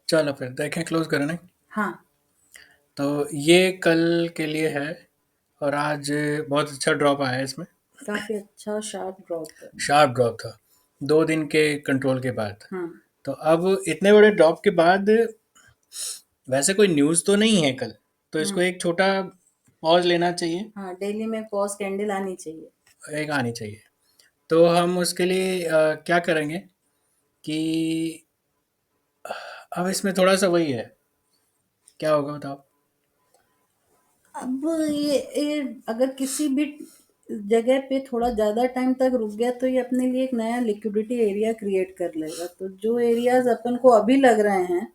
चलो फिर देखें, क्लोज करें नहीं। हाँ। तो ये कल के लिए है, और आज बहुत अच्छा ड्रॉप आया है इसमें। काफी अच्छा शार्प ड्रॉप है। शार्प ड्रॉप था 2 दिन के कंट्रोल के बाद। हाँ। तो अब इतने बड़े ड्रॉप के बाद वैसे कोई न्यूज़ तो नहीं है कल, तो इसको हम्म। एक छोटा पॉज लेना चाहिए। हाँ, डेली में पॉज कैंडल आनी चाहिए। एक आनी चाहिए। तो हम उसके लिए क्या करेंगे कि अब इसमें थोड़ा सा वही है, क्या होगा बताओ। अब ये अगर किसी भी जगह पे थोड़ा ज़्यादा टाइम तक रुक गया तो ये अपने लिए एक नया लिक्विडिटी एरिया क्रिएट कर लेगा। तो जो एरियाज अपन को अभी लग रहे हैं,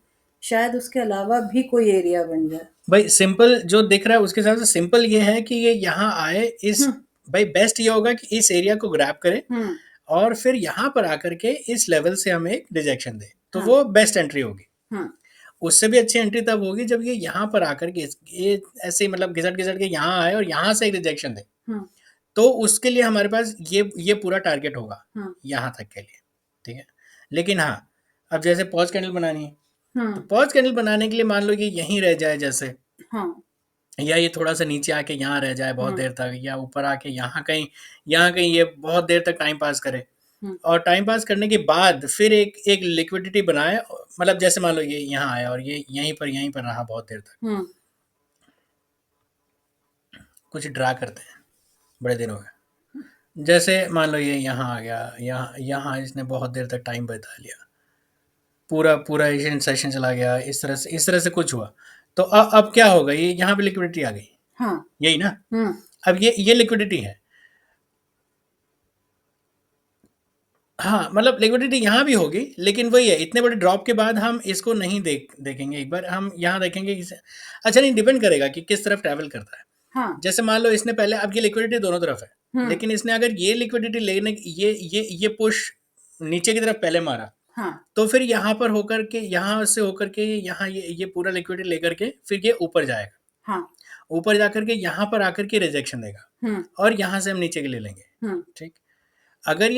शायद उसके अलावा भी कोई एरिया बन जाए। भाई सिंपल जो दिख रहा है उसके हिसाब से सिंपल ये है कि ये यहाँ आए इस, हम्म। भाई बेस्ट ये होगा कि इस एरिया को ग्रैब करे हम्म। और फिर यहाँ पर आकर के इस लेवल से हमें एक रिजेक्शन दे, तो हाँ। वो बेस्ट एंट्री होगी। हाँ। उससे भी अच्छी एंट्री तब होगी जब ये यहाँ पर आकर के ये ऐसे ही मतलब घिसट घिसट के यहाँ आए और यहाँ से एक रिजेक्शन दे। हाँ। तो उसके लिए हमारे पास ये पूरा टारगेट होगा हाँ। यहाँ तक के लिए। ठीक है। लेकिन हाँ, अब जैसे पॉज कैंडल बनानी है, तो हाँ। पॉज कैंडल बनाने के लिए मान लो ये यहीं रह जाए जैसे, हाँ। या ये थोड़ा सा नीचे आके यहाँ रह जाए बहुत हाँ। देर तक, या ऊपर आके यहाँ कहीं ये बहुत देर तक टाइम पास करे। हाँ। और टाइम पास करने के बाद फिर एक एक लिक्विडिटी बनाए, मतलब जैसे मान लो ये यहाँ आया और ये यहीं पर रहा बहुत देर तक, हाँ। कुछ ड्रा करते हैं, बड़े दिन हो गए। जैसे मान लो ये यहाँ आ गया, यहाँ यहाँ इसने बहुत देर तक टाइम बिता लिया, पूरा पूरा एशियन सेशन चला गया, इस तरह से कुछ हुआ। तो अब क्या होगा, ये यहाँ पे लिक्विडिटी आ गई, हाँ। यही ना। हाँ। अब ये लिक्विडिटी है। हाँ, मतलब लिक्विडिटी यहाँ भी होगी, लेकिन वही है, इतने बड़े ड्रॉप के बाद हम इसको नहीं देखेंगे, एक बार हम यहाँ देखेंगे अच्छा नहीं, डिपेंड करेगा कि किस तरफ ट्रैवल करता है। हाँ। जैसे मान लो इसने पहले, अब ये लिक्विडिटी दोनों तरफ है, हाँ। लेकिन इसने अगर ये लिक्विडिटी लेने ये पुश नीचे की तरफ पहले मारा, हाँ। तो फिर यहाँ पर होकर के, यहाँ से होकर के यहाँ ये पूरा लिक्विडिटी लेकर के फिर ये ऊपर जाएगा। हाँ। ऊपर जाकर के यहाँ पर आकर के रिजेक्शन देगा, हाँ। और यहाँ से हम नीचे के ले लेंगे। हाँ। ठीक। अगर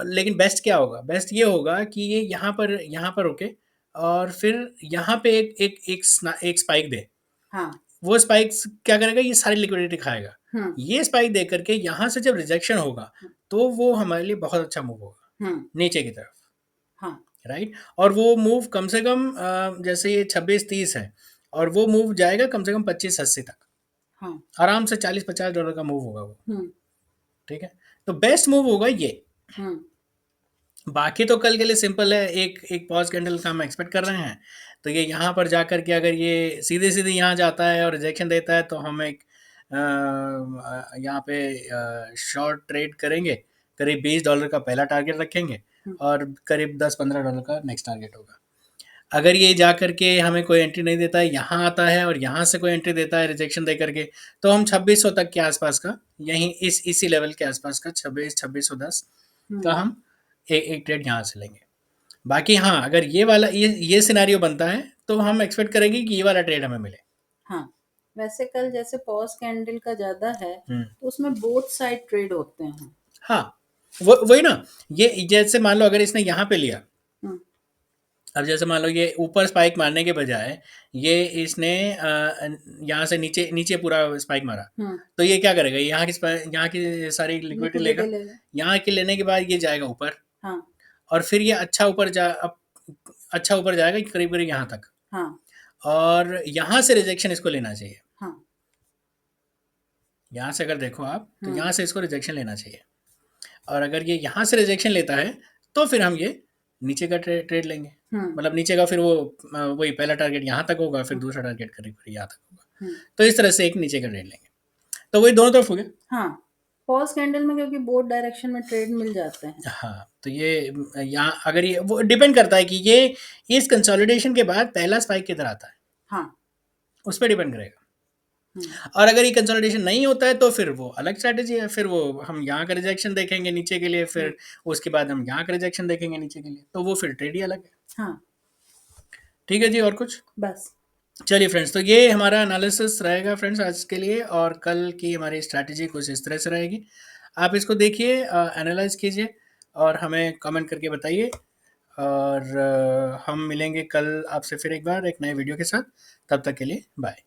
लेकिन बेस्ट क्या होगा, बेस्ट ये होगा कि ये यहाँ पर रुके, और फिर यहाँ पे एक स्पाइक दे। हाँ। वो स्पाइक्स क्या करेगा, ये सारी लिक्विडिटी खाएगा। हाँ। ये स्पाइक दे करके यहाँ से जब रिजेक्शन होगा, तो वो हमारे लिए बहुत अच्छा मूव होगा हाँ। नीचे की तरफ। हाँ। राइट। और वो मूव कम से कम जैसे ये 26-30 है, और वो मूव जाएगा कम से कम 25-80 तक, हाँ। आराम से $40-50 का मूव होगा वो। हाँ। ठीक है। तो बेस्ट मूव होगा ये। हाँ। बाकी तो कल के लिए सिंपल है, एक एक पॉज कैंडल का हम एक्सपेक्ट कर रहे हैं। तो ये यहाँ पर जाकर के अगर ये सीधे सीधे यहाँ जाता है और रिजेक्शन देता है, तो हम एक यहाँ पे शॉर्ट ट्रेड करेंगे, करीब $20 का पहला टारगेट रखेंगे, हाँ। और करीब $10-15 का नेक्स्ट टारगेट होगा। अगर ये जा करके हमें कोई एंट्री नहीं देता है, यहाँ आता है और यहाँ से कोई एंट्री देता है रिजेक्शन दे करके, तो हम 2600 तक के आसपास का, यहीं इसी लेवल के आसपास का 2600-2610 का हाँ। हम एक ट्रेड यहाँ से लेंगे। बाकी हाँ, अगर ये वाला ये सिनेरियो बनता है, तो हम एक्सपेक्ट करेंगे कि ये वाला ट्रेड हमें मिले। हाँ। वैसे कल जैसे पॉज कैंडल का ज्यादा है, हम्म। तो उसमें बोथ साइड ट्रेड होते हैं। हाँ, वही ना। ये जैसे मान लो अगर इसने यहाँ पे लिया, हाँ। अब जैसे मान लो ये ऊपर स्पाइक मारने के बजाय ये इसने यहाँ से नीचे नीचे पूरा स्पाइक मारा, हाँ। तो ये क्या करेगा, यहाँ की सारी लिक्विडिटी लेगा। लिक्विडिटी लेगा। यहाँ के लेने के बाद ये जाएगा ऊपर, हाँ। और फिर ये अच्छा ऊपर जाएगा करीब करीब यहाँ तक, हाँ। और यहाँ से रिजेक्शन इसको लेना चाहिए। हाँ। यहाँ से अगर देखो आप, तो हाँ। यहाँ से इसको रिजेक्शन लेना चाहिए, और अगर ये यहाँ से रिजेक्शन लेता है, तो फिर हम ये नीचे का ट्रेड लेंगे। हाँ। मतलब नीचे का फिर वो वही पहला टारगेट यहाँ तक होगा, फिर हाँ। दूसरा टारगेट करीब करीब यहाँ तक होगा। हाँ। तो इस तरह से एक नीचे का ट्रेड लेंगे, तो वही दोनों तरफ हो गया। हाँ। पॉज कैंडल में क्योंकि बोथ डायरेक्शन में ट्रेड मिल जाते हैं। हाँ, तो ये यहाँ अगर ये वो डिपेंड करता है कि ये इस कंसोलिडेशन के बाद पहला स्पाइक किधर आता है, हाँ। उस पर डिपेंड करेगा। हाँ। और अगर ये कंसोलिडेशन नहीं होता है, तो फिर वो अलग स्ट्रैटेजी है, फिर वो हम यहाँ का रिजेक्शन देखेंगे नीचे के लिए, हाँ। फिर उसके बाद हम यहाँ का रिजेक्शन देखेंगे नीचे के लिए, तो वो फिर ट्रेड ही अलग है। हाँ। ठीक है जी, और कुछ। बस। चलिए फ्रेंड्स, तो ये हमारा एनालिसिस रहेगा फ्रेंड्स आज के लिए, और कल की हमारी स्ट्रैटेजी कुछ इस तरह से रहेगी। आप इसको देखिए, एनालाइज कीजिए, और हमें कमेंट करके बताइए। और हम मिलेंगे कल आपसे फिर एक बार एक नए वीडियो के साथ। तब तक के लिए बाय।